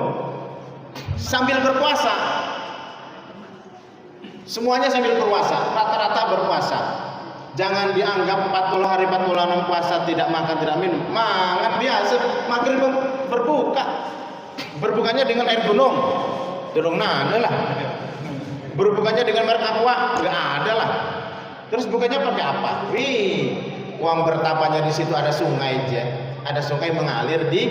Sambil berpuasa. Semuanya sambil berpuasa, rata-rata berpuasa. Jangan dianggap 40 hari 46 puasa tidak makan tidak minum. Mangan biasa, maghrib berbuka. Berbukanya dengan air gunung. Durung nane lah. Berbukanya dengan merek aqua, enggak ada lah. Terus bukanya pakai apa? Wih, uang bertapanya di situ ada sungai aja. Ada sungai mengalir di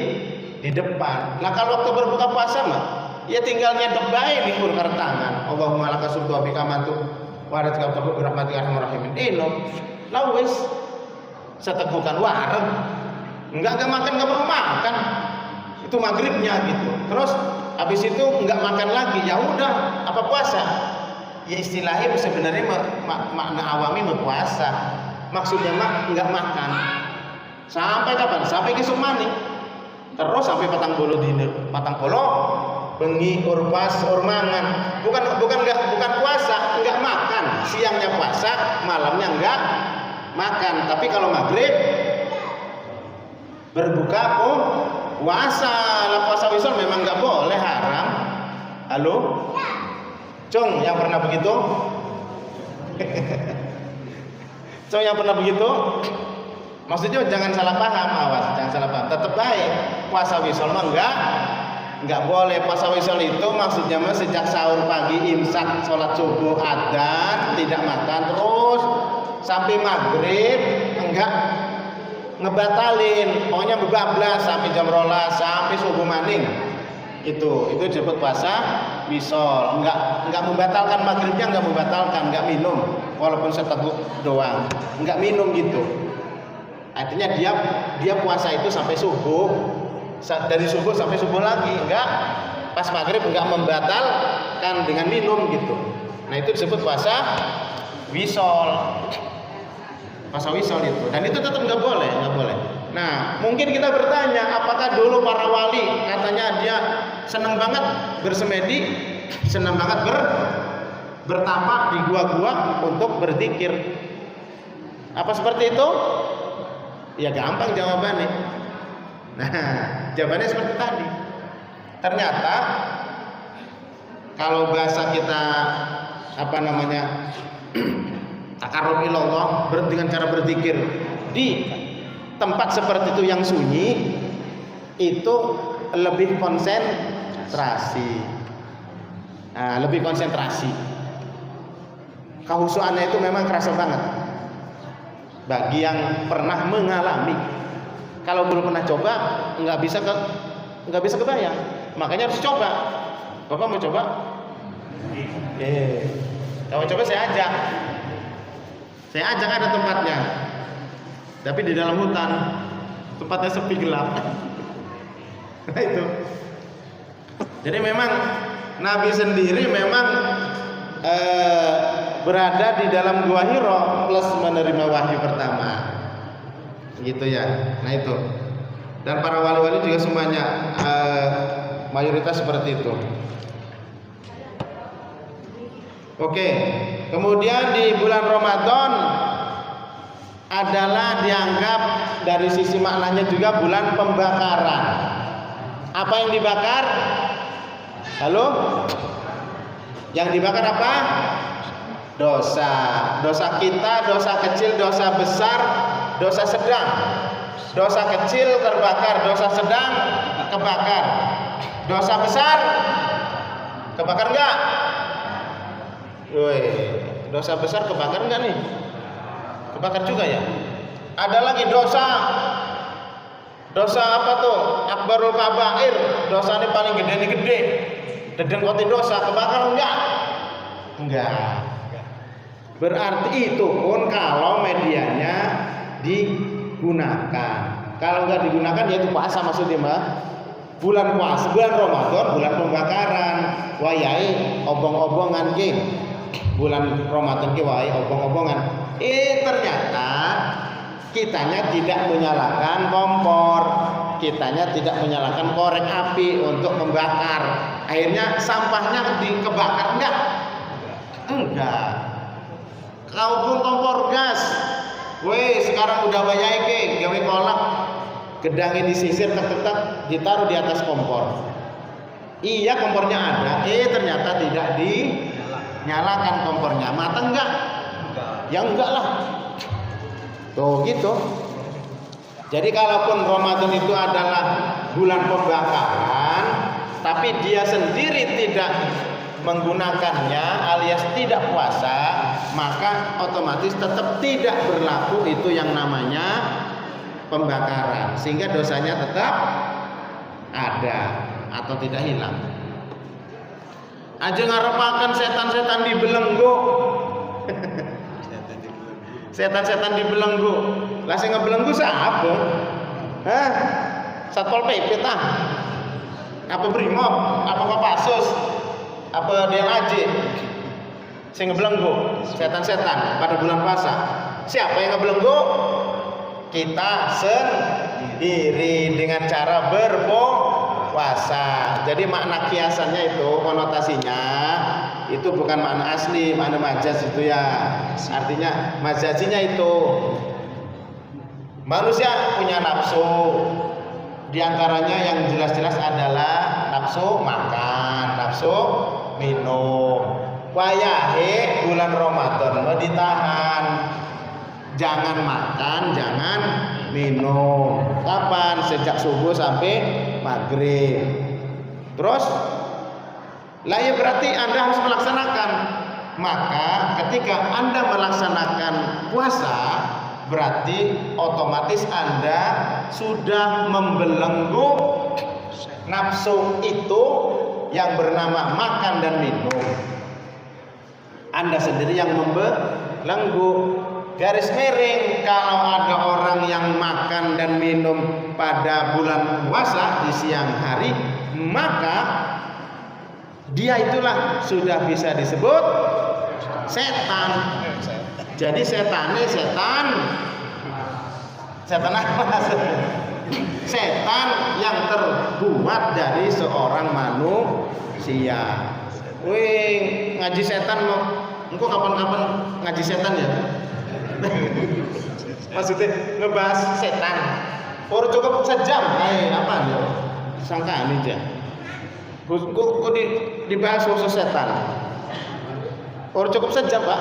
depan. Nah, kalau waktu berbuka puasa mah ya tinggal nyedok bae nih kur tangan. Allahumma laka subtu wa bika mantu wa rizqa qabul bi rahmatika arhamar rahimin. Lah wis setegukan wareg. Enggak makan, enggak perlu makan. Itu maghribnya gitu. Terus habis itu enggak makan lagi. Ya udah, apa puasa? Ya istilahnya sebenarnya makna awami berpuasa. Maksudnya enggak makan. Sampai kapan? Sampai besok mani. Terus sampai patang polo bengi urpas urmangan. Bukan puasa, enggak makan. Siangnya puasa, malamnya enggak makan. Tapi kalau maghrib berbuka puasa. Lah puasa wisol memang enggak boleh, haram. Halo? Cung, yang pernah begitu? Cung yang pernah begitu? Maksudnya jangan salah paham, awas, jangan salah paham. Tetap baik. Puasa wisol mah enggak boleh. Puasa wisol itu maksudnya mah sejak sahur pagi imsak, sholat subuh, adzan, tidak makan terus sampai maghrib enggak ngebatalin. Pokoknya bablas sampai jam 12 sampai subuh maning. Itu disebut puasa wisol. Enggak membatalkan maghribnya, enggak membatalkan, enggak minum walaupun seteguk doang. Enggak minum gitu. Artinya dia puasa itu sampai subuh, dari subuh sampai subuh lagi, enggak pas maghrib enggak membatalkan dengan minum gitu. Nah itu disebut puasa wisol. Puasa wisol itu, dan itu tetap enggak boleh. Nah mungkin kita bertanya, apakah dulu para wali katanya dia senang banget bersemedi, senang banget bertapa di gua-gua untuk berzikir. Apa seperti itu? Ya gampang jawabannya. Nah, jawabannya seperti tadi. Ternyata kalau bahasa kita takarrub ilallah, dengan cara berzikir di tempat seperti itu yang sunyi, itu lebih konsentrasi. Nah, lebih konsentrasi. Kehusuannya itu memang kerasa banget. Bagi yang pernah mengalami, kalau belum pernah coba nggak bisa kebayang. Makanya harus coba. Bapak mau coba? Kalau coba saya ajak ada tempatnya, tapi di dalam hutan, tempatnya sepi gelap. Nah itu. Jadi memang Nabi sendiri memang berada di dalam gua Hiro plus menerima wahyu pertama, gitu ya. Nah itu. Dan para wali-wali juga semuanya mayoritas seperti itu. Oke. Kemudian di bulan Ramadan adalah dianggap dari sisi maknanya juga bulan pembakaran. Apa yang dibakar? Halo? Yang dibakar apa? Dosa kita, dosa kecil, dosa besar, dosa sedang. Dosa kecil terbakar, dosa sedang kebakar. Dosa besar kebakar enggak? Woi, dosa besar kebakar enggak nih? Kebakar juga ya. Ada lagi dosa apa tuh? Akbarul kabair. Dosa ini paling gede. Deden koti dosa kebakar enggak? Enggak. Berarti itu pun kalau medianya digunakan. Kalau enggak digunakan ya itu puasa maksudnya mah. Bulan puasa, bulan Ramadan, bulan pembakaran. Wayai obong-obongan ki. Bulan Ramadan ki wae obong-obongan. Ternyata kitanya tidak menyalakan kompor, kitanya tidak menyalakan korek api untuk membakar. Akhirnya sampahnya dikebakar enggak? Enggak. Kalaupun kompor gas, weh sekarang udah banyak ke gawe kolak, gedangnya disisir tek-tek ditaruh di atas kompor. Iya kompornya ada, ternyata tidak dinyalakan kompornya. Matang enggak? Ya enggak lah. Tuh gitu. Jadi kalaupun Ramadan itu adalah bulan pembakaran, tapi dia sendiri tidak menggunakannya alias tidak puasa, maka otomatis tetap tidak berlaku itu yang namanya pembakaran, sehingga dosanya tetap ada atau tidak hilang. Aja ngarepaken setan-setan dibelenggu. Setan-setan dibelenggu. Lah sing ngebelenggu siapa? Hah? Satpol PP tah? Apa Brimob? Apa Kopassus? Apa DLAJ? Sing ngebelenggu setan-setan pada bulan puasa. Siapa yang ngebelenggu? Kita sendiri dengan cara berpuasa. Jadi makna kiasannya itu konotasinya itu bukan makna asli, makna majaz itu ya. Artinya majazinya itu manusia punya nafsu. Di antaranya yang jelas-jelas adalah nafsu makan, nafsu minum. Wayahe bulan Ramadan mau ditahan. Jangan makan, jangan minum. Kapan? Sejak subuh sampai maghrib. Terus lah ya berarti Anda harus melaksanakan. Maka ketika Anda melaksanakan puasa, berarti otomatis Anda sudah membelenggu nafsu itu yang bernama makan dan minum. Anda sendiri yang membelenggu. Garis miring, kalau ada orang yang makan dan minum pada bulan puasa di siang hari, maka dia itulah sudah bisa disebut setan. Jadi setan apa? Setan yang terbuat dari seorang manusia. Wih, ngaji setan lo. Engkau kapan-kapan ngaji setan ya? Maksudnya ngebahas setan. Baru cukup sejam. Apa ya? Sangka ini aja. Kok dibahas khusus setan. Baru cukup sejam Pak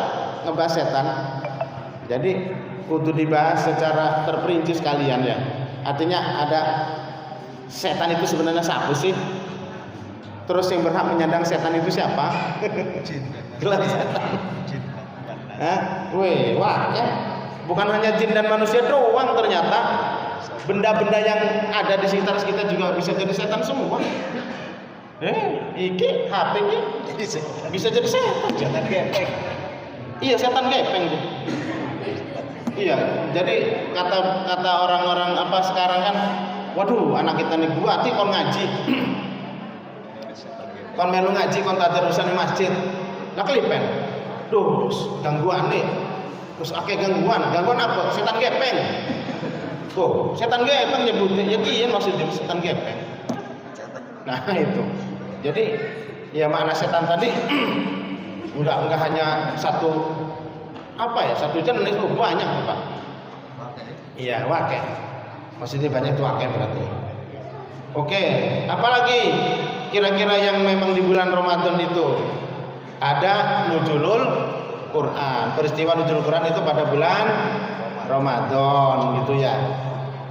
ngebahas setan. Jadi kudu dibahas secara terperinci sekalian ya. Artinya ada setan itu sebenarnya siapa sih? Terus yang berhak menyandang setan itu siapa? Gelar setan. Wah ya. Bukan hanya jin dan manusia doang ternyata. Benda-benda yang ada di sekitar kita juga bisa jadi setan semua. Iki HP ini bisa jadi setan. Setan gepeng. Iya setan gepeng. Iya. Jadi kata orang-orang apa sekarang kan, waduh anak kita nih buati kon ngaji. Kon melu ngaji kon tadarusan di masjid. Lah kelipen. Duh, gangguan nih. Terus akeh gangguan apa? Setan gepeng. Oh, setan gepeng nyebutnya. Ya kieu maksudnya setan gepeng. Nah, itu. Jadi, ya makna setan tadi enggak hanya satu satu jenis, banyak, Pak. Iya, wakeh. Maksudnya banyak itu wakeh berarti. Oke, apalagi kira-kira yang memang di bulan Ramadan itu? Ada nuzulul Quran. Peristiwa nuzulul Quran itu pada bulan Ramadan gitu ya.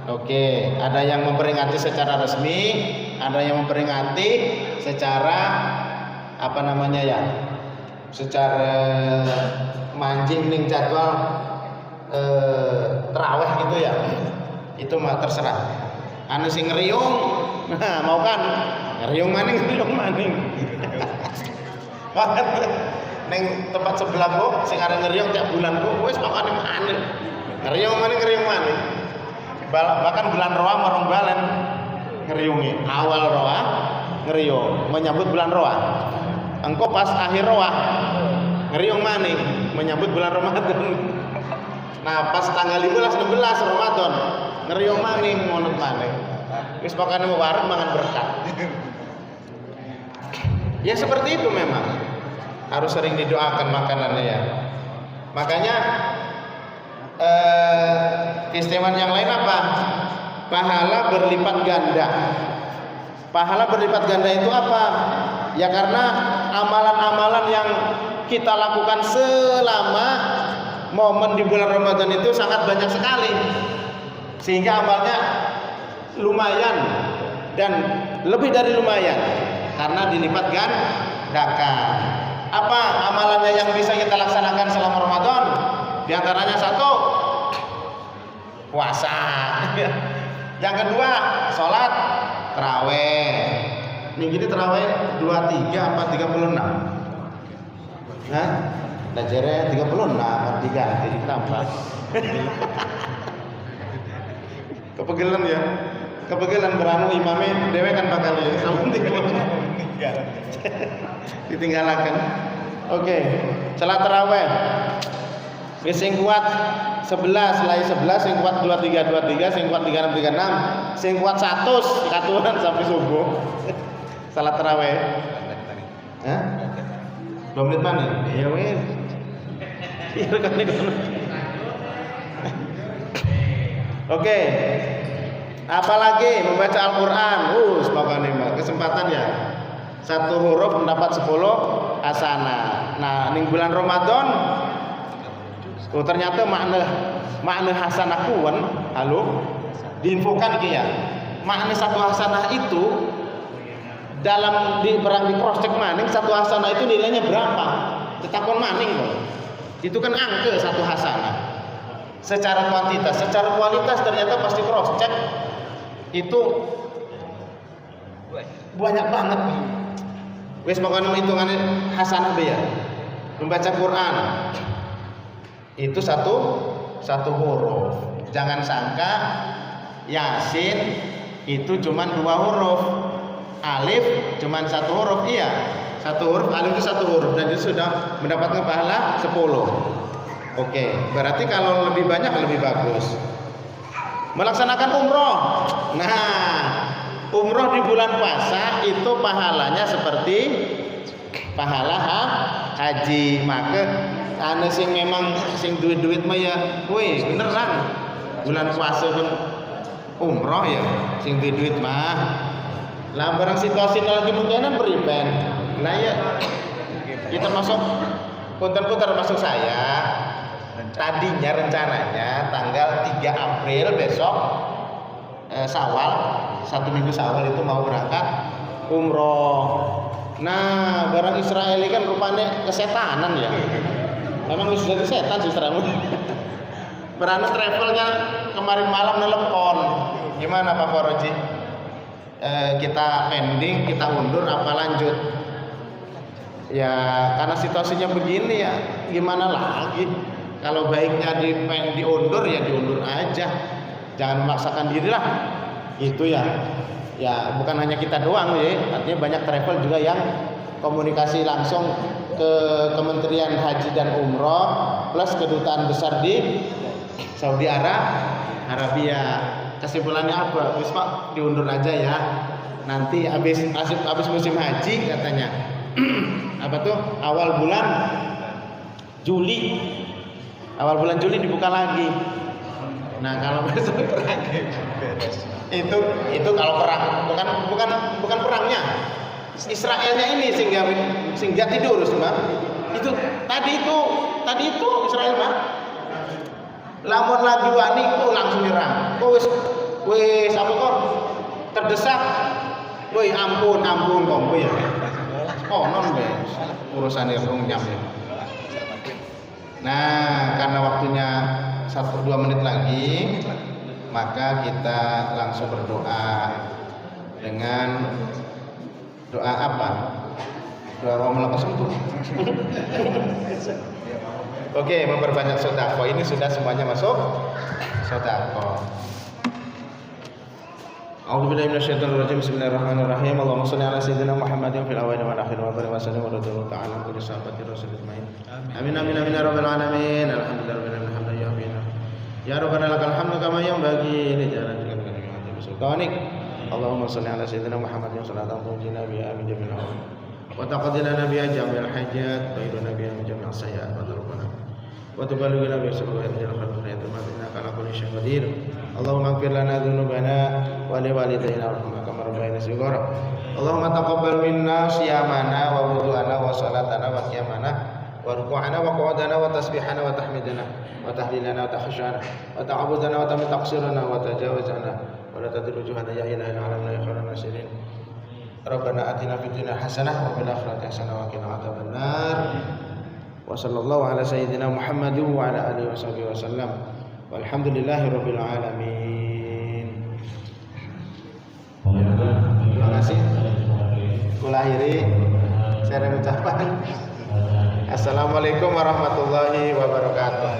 Oke, ada yang memperingati secara resmi, ada yang memperingati secara secara manjing ning jadwal terawih gitu ya. Itu mah terserah. Anu sing ngeriung, nah mau kan ngeriung maning. Bahkan neng tempat sebelah gua sing arep ngeriung tiap bulan gua wis makane maneh. Ngeriung maneh. Bahkan bulan Roa marang balen ngeriungi. Awal Roa ngeriung menyambut bulan Roa. Engko pas akhir Roa ngeriung maneh menyambut bulan Ramadan. Nah, pas tanggal 15 16 Ramadan, ngeriung maning ngonot maning. Wis pakane warung mangan berkah. Ya seperti itu memang. Harus sering didoakan makanannya ya. Makanya keistimewaan yang lain apa? Pahala berlipat ganda. Pahala berlipat ganda itu apa? Ya karena amalan-amalan yang kita lakukan selama momen di bulan Ramadan itu sangat banyak sekali, sehingga amalnya lumayan dan lebih dari lumayan karena dilipat gandakan. Apa amalannya yang bisa kita laksanakan selama Ramadan? Di antaranya satu, puasa. Yang kedua, sholat taraweh. Minggu ini taraweh 23 apa 36? Hah? Dajere 36 apa 3 jadi tambah. Kepegelan ya. Kepegelan beranu imame dewe kan bakal ya sampun ditinggalkan. Oke, sholat taraweh. Wis sing kuat 11 lain 11, sing kuat 23 23, sing kuat 36 36, sing kuat 100 katuran sampai subuh. Salat tarawih. Hah? 2 menit mana? Ya wes. Iya kan itu. Oke. Apalagi membaca Al-Qur'an. Pokoknya kesempatan ya. Satu huruf mendapat 10 hasanah. Nah, ning bulan Ramadan ternyata makna hasanah kuwan halo diinfokan iki ya. Makna satu hasanah itu dalam di cross check maning satu hasanah itu nilainya berapa? Tetakon maning kok. Itu kan angka satu hasanah. Secara kuantitas, secara kualitas ternyata pasti cross check itu banyak banget. Wes pokoknya hitungannya hasanah be ya. Membaca Quran itu satu huruf. Jangan sangka Yasin itu cuman 2 huruf. Alif cuman 1 huruf. Iya, 1 huruf, alif itu 1 huruf dan itu sudah mendapatkan pahala 10. Oke, berarti kalau lebih banyak lebih bagus. Melaksanakan umroh. Nah, umroh di bulan puasa itu pahalanya seperti pahala haji. Maka ane sing memang sing duit mah ya, woi beneran bulan puasa pun umroh ya, sing duit mah. Lah barang situasi lagi mungkinan beripen. Nah ya, kita masuk punten termasuk saya. Tadinya rencananya tanggal 3 April besok Syawal, 1 minggu Syawal itu mau berangkat umroh. Nah, barang Israel ini kan rupanya kesetanan ya. Memang sudah setan sih Israel. Berani travelnya kemarin malam nelpon. Gimana Pak Foroji? Kita pending, kita undur apa lanjut? Ya karena situasinya begini ya, gimana lagi? Kalau baiknya diundur ya diundur aja. Jangan memaksakan diri lah. Itu ya. Ya bukan hanya kita doang ya, artinya banyak travel juga yang komunikasi langsung ke Kementerian Haji dan Umroh plus kedutaan besar di Saudi Arabia. Kesimpulannya apa? Wis Pak, diundur aja ya. Nanti habis musim haji katanya. Apa tuh? Awal bulan Juli. Awal bulan Juli dibuka lagi. Nah, kalau besok lagi itu kalau perang bukan perangnya. Israelnya ini sehingga tidur semua. Itu tadi itu Israel mah. Lamun lagi wani langsung nyerang. Wis apa kok terdesak. Woi ampun kok ya. Oh non be urusan rung jam ya. Nah, karena waktunya 1-2 menit lagi, maka kita langsung berdoa dengan doa apa? Doa Ramadan sembuh. Oke, memperbanyak sedekah. Ini sudah semuanya masuk sedekah. A'udzubillahi minasyaitonir rajim. Bismillahirrahmanirrahim. Allahumma shalli ala sayyidina Muhammadin fil awwali wal akhir wa barik wa sallim wa radhiyallahu ta'ala an kulli sahabati rasulillah. Amin amin amin ya rabbal alamin. Alhamdulillahirabbil alamin. Ya Rabbana lakal hamdu kama yanbaghi li jalali sultanik. Allahumma shalli ala sayyidina Muhammadin salatan tunjina biha min jami'il awam wa taqaddilana biha jami'al hajat wa iduna biha min jami'as sayyi'at wa rabbana wa tuballighna biha sabaqat ila khairil inna kana kulli syai'in qadir. Allahumma ighfir lana dzunubana wa li walidayna warhamna kama rabbayana shighara. Allahumma taqabbal minna siyamana wa wudu'ana wa salatana wa qiyamana wa ruku'ana wa qu'udana wa tasbihana wa tahmidana wa tahlilana wa tahshu'ana wa ta'abudana wa tamit taqsirana wa tajawuzana wa la tadillu juhana ya ilahi alamna ya khairan nasirin. Rabbana atina fid dunya hasanah wa fil akhirati hasanah wa qina adzabannar. Wa sallallahu ala sayyidina Muhammadin wa ala alihi wa sahbihi wa sallam. Walhamdulillahi rabbil alamin. Terima kasih. Kula akhiri saya ucapan Assalamualaikum warahmatullahi wabarakatuh.